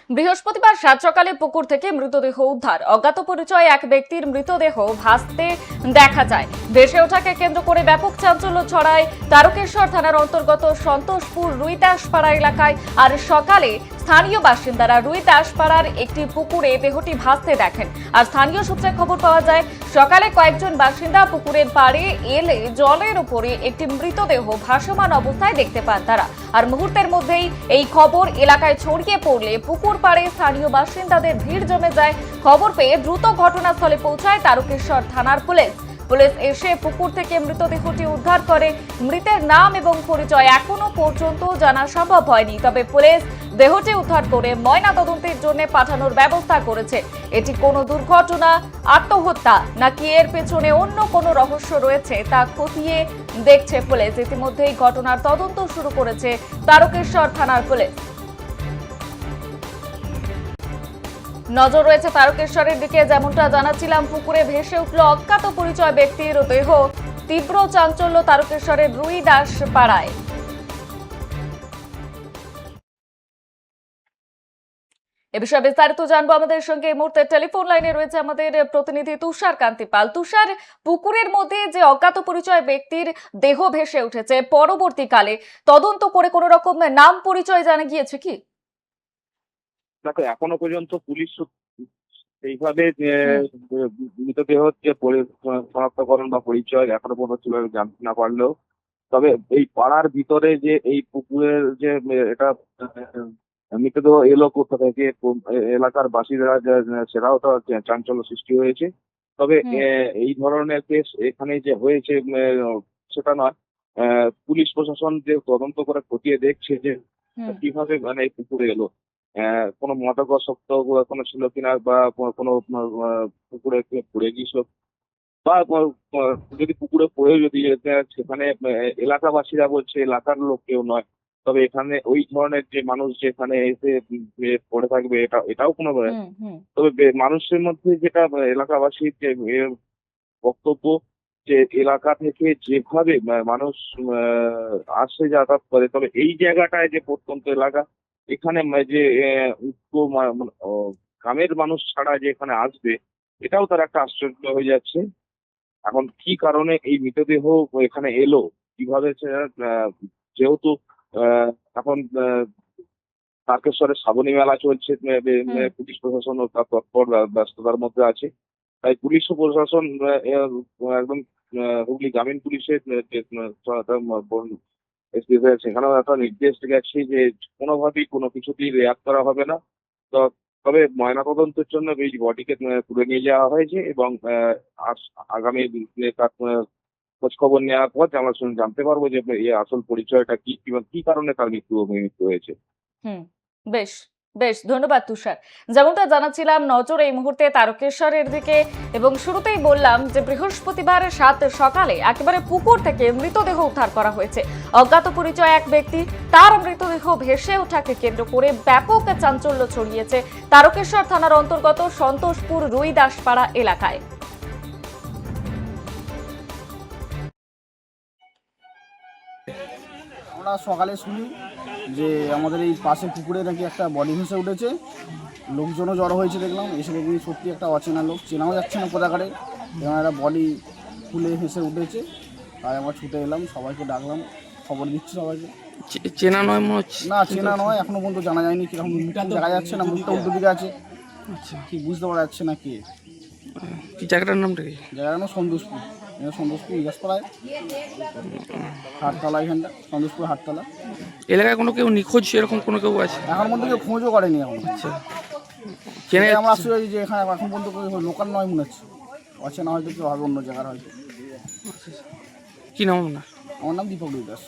বৃহস্পতিবার সাত সকালে পুকুর থেকে মৃতদেহ উদ্ধার। অজ্ঞাত পরিচয় এক ব্যক্তির মৃতদেহ ভাসতে দেখা যায়। ভেসে ওঠাকে কেন্দ্র করে ব্যাপক চাঞ্চল্য ছড়ায় তারকেশ্বর থানার অন্তর্গত সন্তোষপুর রুইদাসপাড়া এলাকায়। আর সকালে স্থানীয় বাসিন্দারা রুইদাসপাড়ার একটি পুকুরে দেহটি ভাসতে দেখেন। আর স্থানীয় সূত্রে খবর পাওয়া যায়, সকালে কয়েকজন বাসিন্দা পুকুরের পাড়ে এলে জলের উপরে একটি মৃতদেহ ভাসমান অবস্থায় দেখতে পান তারা। আর মুহূর্তের মধ্যেই এই খবর এলাকায় ছড়িয়ে পড়লে পুকুর পাড়ে স্থানীয় বাসিন্দাদের ভিড় জমে যায়। খবর পেয়ে দ্রুত ঘটনাস্থলে পৌঁছায় তারকেশ্বর থানার পুলিশ এসে পুকুর থেকে মৃতদেহটি উদ্ধার করে। মৃতের নাম এবং পরিচয় এখনো পর্যন্ত জানা সম্ভব হয়নি, তবে পুলিশ দেহটি উদ্ধার করে ময়না তদন্তের জন্য পাঠানোর ব্যবস্থা করেছে। এটি কোনো দুর্ঘটনা, আত্মহত্যা নাকি এর পেছনে অন্য কোনো রহস্য রয়েছে তা খতিয়ে দেখছে পুলিশ। ইতিমধ্যেই ঘটনার তদন্ত শুরু করেছে তারকেশ্বর থানার পুলিশ। নজর রয়েছে তারকেশ্বরের দিকে। যেমনটা জানাচ্ছিলাম, পুকুরে ভেসে উঠল অজ্ঞাত পরিচয় ব্যক্তির দেহ। তীব্র চাঞ্চল্য তারকেশ্বরের রুইদাস পাড়ায়। এ বিষয়ে বিস্তারিত জানবো। আমাদের সঙ্গে এই মুহূর্তে টেলিফোন লাইনে রয়েছে আমাদের প্রতিনিধি তুষার কান্তি পাল। তুষার, পুকুরের মধ্যে যে অজ্ঞাত পরিচয় ব্যক্তির দেহ ভেসে উঠেছে, পরবর্তীকালে তদন্ত করে কোনো রকম নাম পরিচয় জানা গিয়েছে কি? দেখো, এখনো পর্যন্ত পুলিশ এইভাবে মৃতদেহ যে শনাক্তকরণ বা পরিচয় এখনো পর্যন্ত জানতে না পারলেও, তবে এই পাড়ার ভিতরে যে এই পুকুরের যে এটা মৃতদেহ এলো কোথা থেকে, এলাকার বাসিন্দারা সেটাও তো চাঞ্চল্য সৃষ্টি হয়েছে। তবে এই ধরনের কেস এখানে যে হয়েছে সেটা নয়। পুলিশ প্রশাসন যে তদন্ত করে খতিয়ে দেখছে যে কিভাবে এই পুকুরে এলো, কোনো মাদকাসক্ত কোনো ছিল কিনা, বা কোনো পুকুরে পড়ে গিয়েছিল, বা যদি পুকুরে পড়ে যদি সেখানে এলাকাবাসীরা বলছে এলাকার লোক কেউ নয়, তবে এখানে ওই ধরনের যে মানুষ যেখানে এসে পড়ে থাকবে এটাও কোনো। তবে মানুষের মধ্যে যেটা এলাকাবাসীর যে বক্তব্য, যে এলাকা থেকে যেভাবে মানুষ আসে যাতায়াত করে, তবে এই জায়গাটায় যে প্রত্যন্ত এলাকা, এখানে যে গ্রামের মানুষ ছাড়া যে এখানে আসবে, এটাও তার একটা আশ্চর্য হয়ে যাচ্ছে। এখন কি কারণে এই মৃতদেহ এখানে এলো, কিভাবে যেহেতু এখন তারকেশ্বরের শ্রাবণী মেলা চলছে, পুলিশ প্রশাসন তার তৎপর ব্যস্ততার মধ্যে আছে। তাই পুলিশ ও প্রশাসন একদম হুগলি গ্রামীণ পুলিশের সেখানেও একটা নির্দেশ গেছে যে কোনোভাবেই কোনো কিছুতেই রেয়াত করা হবে না। তবে ময়নাতদন্তের জন্য এই বডিকে তুলে নিয়ে যাওয়া হয়েছে, এবং আগামী দিনে তার খোঁজ খবর নেওয়ার পর আমরা জানতে পারবো যে আসল পরিচয়টা কি, কিংবা কি কারণে তার মৃত্যু হয়েছে। বেশ বেশ, ধন্যবাদ তুষার। যেমনটা জানাচ্ছিলাম, নজর এই মুহূর্তে তারকেশ্বরের দিকে, এবং শুরুতেই বললাম যে বৃহস্পতিবার সাত সকালে একেবারে পুকুর থেকে মৃতদেহ উদ্ধার করা হয়েছে। অজ্ঞাত পরিচয় এক ব্যক্তি, তার মৃতদেহ ভেসে ওঠাকে কেন্দ্র করে ব্যাপক চাঞ্চল্য ছড়িয়েছে তারকেশ্বর থানার অন্তর্গত সন্তোষপুর রুইদাসপাড়া এলাকায়। আমরা সকালে শুনি যে আমাদের এই পাশে পুকুরে নাকি একটা বডি ভেসে উঠেছে। লোকজনও জড়ো হয়েছে, দেখলাম এসে দেখি সত্যি একটা অচেনা লোক, চেনাও যাচ্ছে না কোথাকারে, এবং একটা বডি খুলে ভেসে উঠেছে। তাই আমরা ছুটে এলাম, সবাইকে ডাকলাম, খবর দিচ্ছি সবাইকে। চেনা নয় মনে হচ্ছে? না, চেনা নয়, এখনো পর্যন্ত জানা যায়নি কিরকম, দেখা যাচ্ছে না, মুখটা উল্টো দিকে আছে, কি বুঝতে পারা যাচ্ছে না কে। কি জায়গাটার নামটা কি? জায়গার নাম সন্তোষপুর, সন্তোষপুর ইগাসপাড়ায় হাটতলা, এখানটা সন্তোষপুর হাটতলা। এলাকায় কোনো কেউ নিখোঁজ এরকম কোনো কেউ আছে? এখন পর্যন্ত কেউ খোঁজও করেনি এখন। আচ্ছা, চেনা আমরা আশ্চর্য যে এখানে এখন পর্যন্ত লোকাল নয় মনে হচ্ছে, অচেনা হয়তো কেউ হবে, অন্য জায়গার হয়তো। কি নাম আপনার? আমার নাম দীপক দাস।